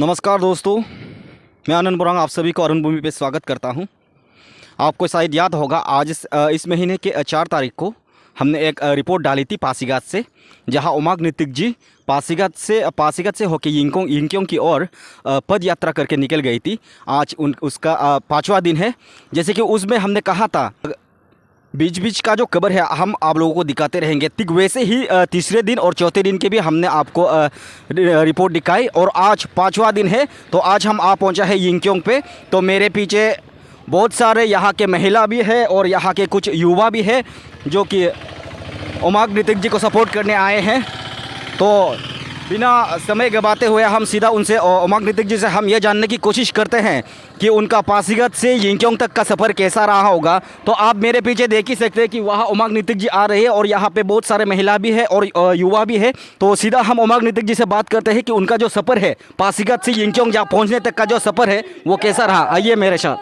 नमस्कार दोस्तों, मैं आनंद बुरांग आप सभी को अरुण भूमि पे स्वागत करता हूं। आपको शायद याद होगा आज इस महीने के 4 तारीख को हमने एक रिपोर्ट डाली थी पासीघाट से, जहां ओमांग नीतिक जी पासीघाट से होकर यिंगकियोंग की ओर पद यात्रा करके निकल गई थी। आज उसका 5वां दिन है। जैसे कि उसमें हमने कहा था बीच बीच का जो खबर है हम आप लोगों को दिखाते रहेंगे, ठीक वैसे ही तीसरे दिन और चौथे दिन के भी हमने आपको रिपोर्ट दिखाई। और आज 5वां दिन है, तो आज हम आ पहुंचा है यिंगकियोंग पे। तो मेरे पीछे बहुत सारे यहाँ के महिला भी है और यहाँ के कुछ युवा भी है जो कि ओमांग नीतिक जी को सपोर्ट करने आए हैं। तो बिना समय गवाते हुए हम सीधा उनसे ओमांग नीतिक जी से हम ये जानने की कोशिश करते हैं कि उनका पासीघाट से यिंगकियोंग तक का सफ़र कैसा रहा होगा। तो आप मेरे पीछे देख ही सकते हैं कि वहाँ ओमांग नीतिक जी आ रहे हैं और यहाँ पे बहुत सारे महिला भी है और युवा भी है। तो सीधा हम ओमांग नीतिक जी से बात करते हैं कि उनका जो सफ़र है पासीघाट से यिंगकियोंग जहाँ पहुँचने तक का जो सफ़र है वो कैसा रहा। आइए मेरे साथ।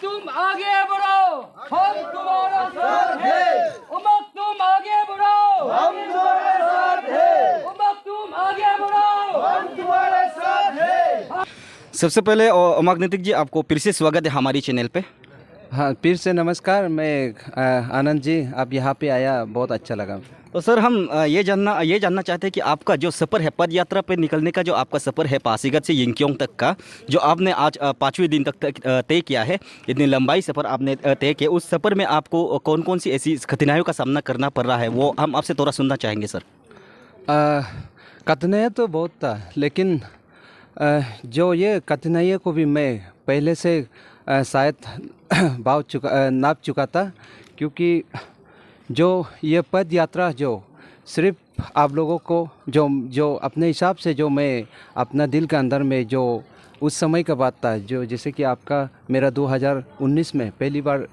तुम आगे बढ़ो, हम तुम्हारा साथ हैं। तुम आगे बढ़ो, हम तुम्हारे साथ हैं। तुम आगे बढ़ो, हम तुम्हारे साथ हैं। सबसे पहले ओमांग नीतिक जी, आपको फिर से स्वागत है हमारी चैनल पे। हाँ, फिर से नमस्कार। मैं आनंद जी, आप यहाँ पे आया, बहुत अच्छा लगा। तो सर हम ये जानना चाहते हैं कि आपका जो सफ़र है पद यात्रा पे निकलने का, जो आपका सफ़र है पासीघाट से यिंगकियोंग तक का, जो आपने आज 5वें दिन तक तय किया है, इतनी लंबाई सफ़र आपने तय किया, उस सफ़र में आपको कौन कौन सी ऐसी कठिनाइयों का सामना करना पड़ रहा है वो हम आपसे थोड़ा सुनना चाहेंगे सर। कठिनाइयाँ तो बहुत था, लेकिन जो ये कठिनाइयों को भी मैं पहले से शायद नाप चुका था, क्योंकि जो ये पद यात्रा जो सिर्फ आप लोगों को जो अपने हिसाब से, जो मैं अपना दिल के अंदर में जो उस समय का बात था, जो जैसे कि आपका मेरा 2019 में पहली बार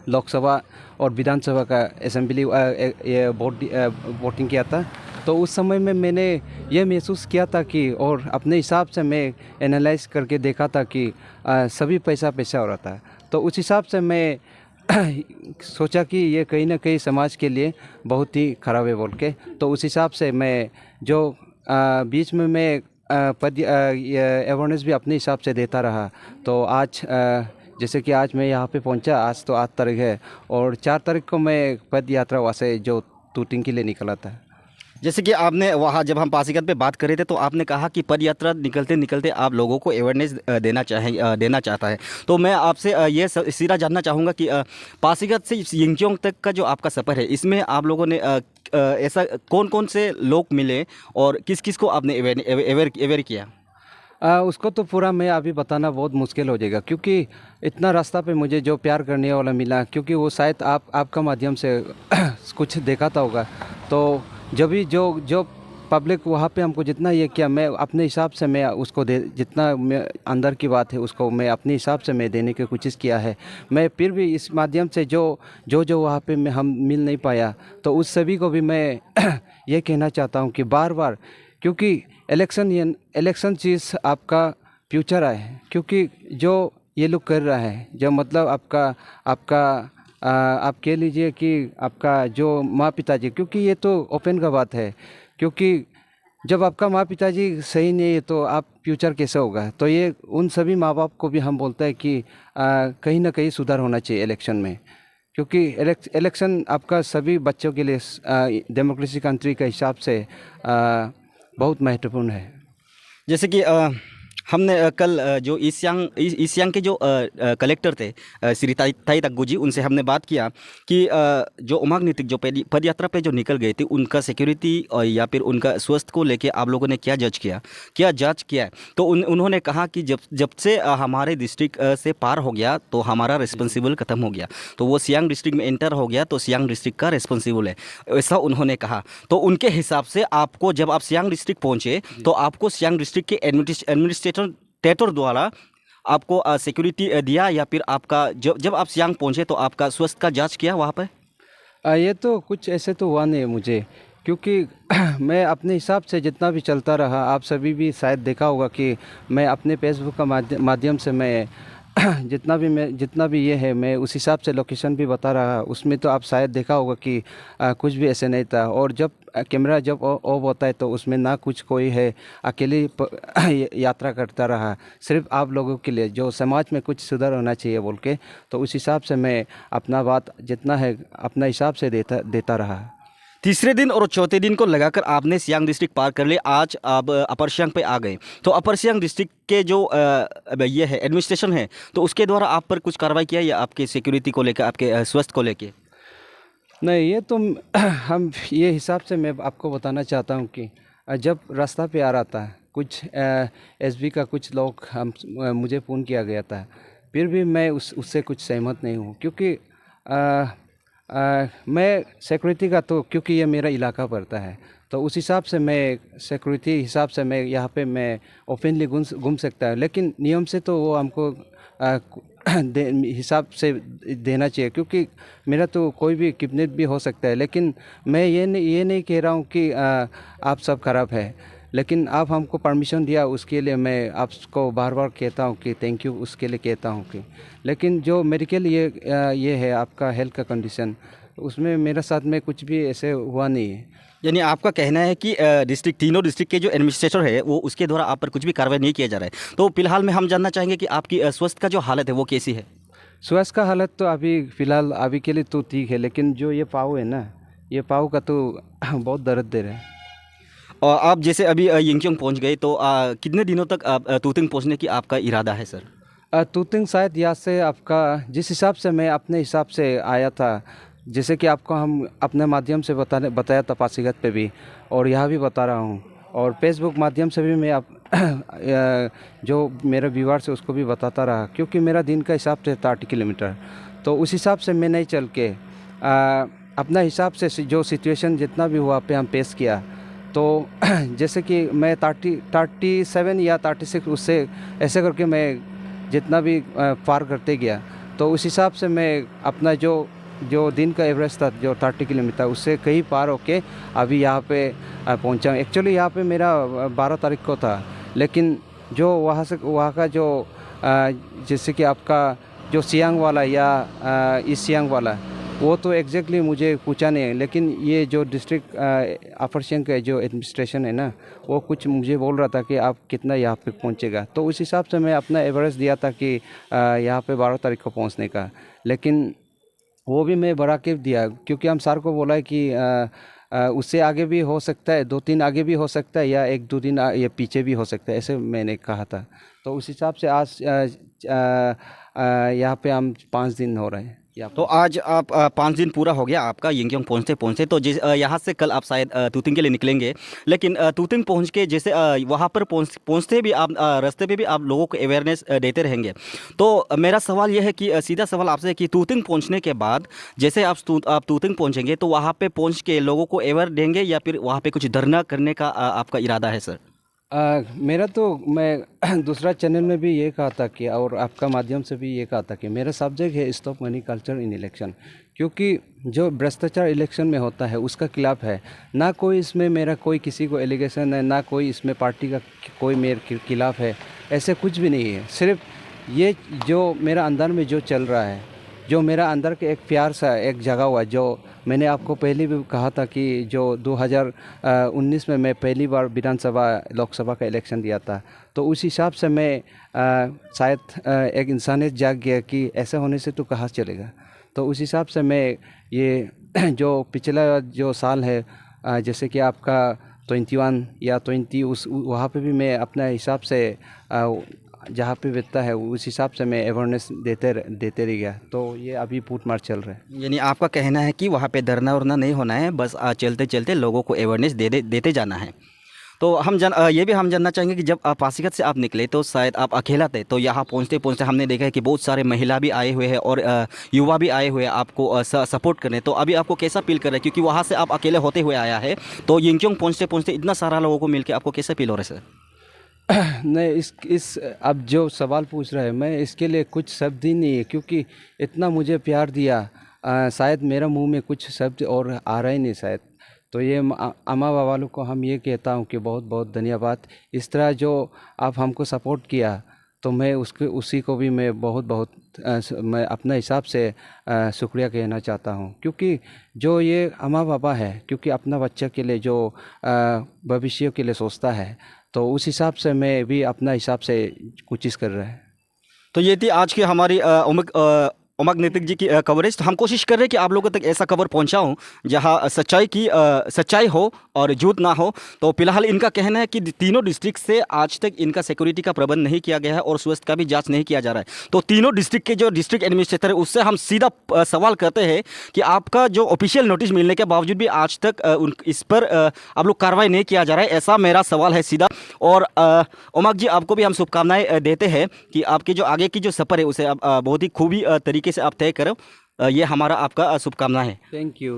लोकसभा और विधानसभा का असेंबली वोटिंग किया था। तो उस समय में मैंने ये महसूस किया था कि, और अपने हिसाब से मैं एनालाइज करके देखा था कि सभी पैसा हो रहा था। तो उस हिसाब से मैं सोचा कि ये कहीं ना कहीं समाज के लिए बहुत ही ख़राब है बोल के। तो उस हिसाब से मैं जो बीच में मैं अवेयरनेस भी अपने हिसाब से देता रहा। तो आज जैसे कि आज मैं यहाँ पे पहुँचा, आज तो 8 तारीख है और 4 तारीख को मैं पद यात्रा वहाँ से जो तूतिंग के लिए निकला था। जैसे कि आपने वहाँ जब हम पासीघाट पे बात कर रहे थे तो आपने कहा कि पद यात्रा निकलते निकलते आप लोगों को अवेयरनेस देना चाहता है। तो मैं आपसे ये सीधा जानना चाहूँगा कि पासीघाट से यिंगकियोंग तक का जो आपका सफ़र है, इसमें आप लोगों ने ऐसा कौन कौन से लोग मिले और किस किस को आपने अवेयर किया? उसको तो पूरा मैं अभी बताना बहुत मुश्किल हो जाएगा, क्योंकि इतना रास्ता पे मुझे जो प्यार करने वाला मिला, क्योंकि वो शायद आपका माध्यम से कुछ देखा था होगा। तो जब भी जो पब्लिक वहाँ पे हमको जितना ये किया, मैं अपने हिसाब से मैं उसको जितना मैं अंदर की बात है उसको मैं अपने हिसाब से मैं देने की कोशिश किया है। मैं फिर भी इस माध्यम से जो वहाँ पे हम मिल नहीं पाया, तो उस सभी को भी मैं ये कहना चाहता हूँ कि बार बार, क्योंकि इलेक्शन चीज़ आपका फ्यूचर है। क्योंकि जो ये लोग कर रहा है, जो मतलब आप कह लीजिए कि आपका जो माँ पिताजी, क्योंकि ये तो ओपन का बात है, क्योंकि जब आपका माँ पिताजी सही नहीं है तो आप फ्यूचर कैसे होगा। तो ये उन सभी माँ बाप को भी हम बोलते हैं कि कहीं ना कहीं सुधार होना चाहिए इलेक्शन में, क्योंकि इलेक्शन आपका सभी बच्चों के लिए डेमोक्रेसी कंट्री के हिसाब से बहुत महत्वपूर्ण है। जैसे कि हमने कल जो ईस्ट सियांग के जो कलेक्टर थे श्री ताई तक्गु जी, उनसे हमने बात किया कि जो ओमांग नीतिक जो पद यात्रा पे जो निकल गए थे, उनका सिक्योरिटी या फिर उनका स्वास्थ्य को लेके आप लोगों ने क्या जांच किया है। तो उन्होंने कहा कि जब से हमारे डिस्ट्रिक्ट से पार हो गया तो हमारा रिस्पॉन्सिबल ख़त्म हो गया, तो वो सियांग डिस्ट्रिक्ट में एंटर हो गया तो सियांग डिस्ट्रिक्ट का रिस्पॉन्सिबल है, ऐसा उन्होंने कहा। तो उनके हिसाब से आपको जब आप सियांग डिस्ट्रिक्ट पहुँचे तो आपको सियांग डिस्ट्रिक्ट के एडमिनिस्ट्रेटर द्वारा आपको सिक्योरिटी दिया, या फिर आपका जब आप सियांग पहुंचे तो आपका स्वास्थ्य का जांच किया वहाँ पर? ये तो कुछ ऐसे तो हुआ नहीं मुझे, क्योंकि मैं अपने हिसाब से जितना भी चलता रहा। आप सभी भी शायद देखा होगा कि मैं अपने फेसबुक का माध्यम से मैं जितना भी ये है, मैं उस हिसाब से लोकेशन भी बता रहा। उसमें तो आप शायद देखा होगा कि कुछ भी ऐसे नहीं था। और जब कैमरा जब ऑफ होता है तो उसमें ना कुछ कोई है, अकेले यात्रा करता रहा, सिर्फ आप लोगों के लिए, जो समाज में कुछ सुधार होना चाहिए बोल के। तो उस हिसाब से मैं अपना बात जितना है अपना हिसाब से देता रहा। तीसरे दिन और चौथे दिन को लगाकर आपने सियांग डिस्ट्रिक्ट पार कर लिया, आज आप अपर सियांग पे आ गए। तो अपर सियांग डिस्ट्रिक्ट के जो ये है एडमिनिस्ट्रेशन है, तो उसके द्वारा आप पर कुछ कार्रवाई किया या आपके सिक्योरिटी को लेकर, आपके स्वास्थ्य को लेकर? नहीं, ये तो हम ये हिसाब से मैं आपको बताना चाहता हूँ कि जब रास्ता पे आ रहा था, कुछ एसबी का कुछ लोग मुझे फ़ोन किया गया था, फिर भी मैं उससे कुछ सहमत नहीं हूँ। क्योंकि मैं सिक्योरिटी का, तो क्योंकि ये मेरा इलाका पड़ता है, तो उस हिसाब से मैं सिक्योरिटी हिसाब से मैं यहाँ पे मैं ओपनली घूम सकता है। लेकिन नियम से तो वो हमको हिसाब से देना चाहिए, क्योंकि मेरा तो कोई भी किडनैप भी हो सकता है। लेकिन मैं ये नहीं कह रहा हूँ कि आप सब खराब है, लेकिन आप हमको परमिशन दिया उसके लिए मैं आपको बार बार कहता हूँ कि थैंक यू, उसके लिए कहता हूँ कि। लेकिन जो मेडिकल ये है आपका हेल्थ का कंडीशन, उसमें मेरे साथ में कुछ भी ऐसे हुआ नहीं है। यानी आपका कहना है कि तीनों डिस्ट्रिक्ट के जो एडमिनिस्ट्रेटर है वो उसके द्वारा आप पर कुछ भी कार्रवाई नहीं किया जा रहा है। तो फिलहाल में हम जानना चाहेंगे कि आपकी स्वास्थ्य का जो हालत है वो कैसी है? स्वास्थ्य का हालत तो अभी फ़िलहाल अभी के लिए तो ठीक है, लेकिन जो ये पाँव है ना, ये पाँव का तो बहुत दर्द दे रहा है। और आप जैसे अभी यिंगकियोंग पहुंच गए, तो कितने दिनों तक आप तुतिंग पहुंचने की आपका इरादा है सर? तुतिंग शायद यहाँ से आपका, जिस हिसाब से मैं अपने हिसाब से आया था, जैसे कि आपको हम अपने माध्यम से बताया था पासीघाट पे भी, और यहाँ भी बता रहा हूँ, और फेसबुक माध्यम से भी मैं जो मेरा व्यूअर से उसको भी बताता रहा। क्योंकि मेरा दिन का हिसाब से 30 किलोमीटर, तो उस हिसाब से मैं नहीं चल के अपना हिसाब से जो सिचुएशन जितना भी हुआ पे हम पेश किया। तो जैसे कि मैं 37 या 36 उससे ऐसे करके मैं जितना भी पार करते गया, तो उस हिसाब से मैं अपना जो दिन का एवरेज था जो 30 किलोमीटर, उससे कहीं पार होके अभी यहाँ पे पहुँचा। एक्चुअली यहाँ पे मेरा 12 तारीख को था, लेकिन जो वहाँ का जो जैसे कि आपका जो सियांग वाला या ईस्ट सियांग वाला, वो तो एग्जैक्टली मुझे पूछा नहीं है। लेकिन ये जो डिस्ट्रिक्ट अपर सियांग का जो एडमिनिस्ट्रेशन है ना, वो कुछ मुझे बोल रहा था कि आप कितना यहाँ पे पहुँचेगा। तो उस हिसाब से मैं अपना एवरेज दिया था कि यहाँ पे 12 तारीख को पहुँचने का। लेकिन वो भी मैं बढ़ा के दिया, क्योंकि हम सर को बोला है कि उससे आगे भी हो सकता है, 2-3 आगे भी हो सकता है, या 1-2 दिन ये पीछे भी हो सकता है, ऐसे मैंने कहा था। तो उस हिसाब से आज यहाँ पे हम 5 दिन हो रहे हैं। तो आज आप 5 दिन पूरा हो गया आपका यिंगकियोंग पहुँचते पहुँचते। तो यहाँ से कल आप शायद तुतिंग के लिए निकलेंगे, लेकिन तुतिंग पहुँच के जैसे वहाँ पर पहुँचते भी आप रास्ते पे भी आप लोगों को अवेयरनेस देते रहेंगे। तो मेरा सवाल यह है कि सीधा सवाल आपसे कि तुतिंग पहुँचने के बाद जैसे आप तुतिंग पहुँचेंगे, तो वहाँ पे पहुँच के लोगों को अवेयर देंगे या फिर वहाँ पे कुछ धरना करने का आपका इरादा है सर? मेरा तो मैं दूसरा चैनल में भी ये कहा था कि, और आपका माध्यम से भी ये कहा था कि मेरा सब्जेक्ट है stop money culture in election. क्योंकि जो भ्रष्टाचार इलेक्शन में होता है उसका खिलाफ है। ना कोई इसमें मेरा कोई किसी को एलिगेशन है, ना कोई इसमें पार्टी का कोई मेरे खिलाफ है, ऐसे कुछ भी नहीं है। सिर्फ ये जो मेरा अंदर में जो चल रहा है, जो मेरा अंदर के एक प्यार सा एक जगा हुआ, जो मैंने आपको पहले भी कहा था कि जो 2019 में मैं पहली बार विधानसभा लोकसभा का इलेक्शन दिया था, तो उस हिसाब से मैं शायद एक इंसानियत जाग गया कि ऐसा होने से तो कहाँ चलेगा। तो उस हिसाब से मैं ये जो पिछला जो साल है, जैसे कि आपका 21 या 20, उस वहाँ पे भी मैं अपना हिसाब से जहाँ पे बीतता है उस हिसाब से मैं अवेयरनेस देते रह गया। तो ये अभी फुट मार्च चल रहा है। यानी आपका कहना है कि वहाँ पे धरना वरना नहीं होना है, बस चलते चलते लोगों को अवेयरनेस देते जाना है। तो ये भी हम जानना चाहेंगे कि जब आप पासीघाट से आप निकले तो शायद आप अकेला थे, तो यहाँ पहुँचते पहुँचते हमने देखा है कि बहुत सारे महिला भी आए हुए हैं और युवा भी आए हुए हैं आपको सपोर्ट करने। तो अभी आपको कैसा फील कर रहा है, क्योंकि वहाँ से आप अकेले होते हुए आया है, तो यिंगकियोंग पहुँचते पहुँचते इतना सारा लोगों को मिलकर आपको कैसा फील हो रहा है सर? नहीं, इस अब जो सवाल पूछ रहा है, मैं इसके लिए कुछ शब्द ही नहीं है, क्योंकि इतना मुझे प्यार दिया, शायद मेरा मुंह में कुछ शब्द और आ रहा ही नहीं शायद। तो ये अम्मा बाबा लोग को हम ये कहता हूँ कि बहुत बहुत धन्यवाद। इस तरह जो आप हमको सपोर्ट किया, तो मैं उसी को भी मैं बहुत मैं अपने हिसाब से शुक्रिया कहना चाहता हूँ, क्योंकि जो ये अम्मा पापा है, क्योंकि अपना बच्चा के लिए जो भविष्य के लिए सोचता है, तो उस हिसाब से मैं भी अपना हिसाब से कोशिश कर रहा है। तो ये थी आज की हमारी उमंग नैतिक जी की कवरेज। तो हम कोशिश कर रहे हैं कि आप लोगों तक ऐसा खबर पहुंचाऊं जहां सच्चाई हो और झूठ ना हो। तो फिलहाल इनका कहना है कि तीनों डिस्ट्रिक्ट से आज तक इनका सिक्योरिटी का प्रबंध नहीं किया गया है और स्वास्थ्य का भी जांच नहीं किया जा रहा है। तो तीनों डिस्ट्रिक्ट के जो डिस्ट्रिक्ट एडमिनिस्ट्रेटर है उससे हम सीधा सवाल करते हैं कि आपका जो ऑफिशियल नोटिस मिलने के बावजूद भी आज तक इस पर आप लोग कार्रवाई नहीं किया जा रहा है, ऐसा मेरा सवाल है सीधा। और उमंग जी, आपको भी हम शुभकामनाएं देते हैं कि आपके जो आगे की जो सफ़र है उसे आप बहुत ही खूबी तरीके से आप तय करो। ये हमारा आपका शुभकामना है। Thank you.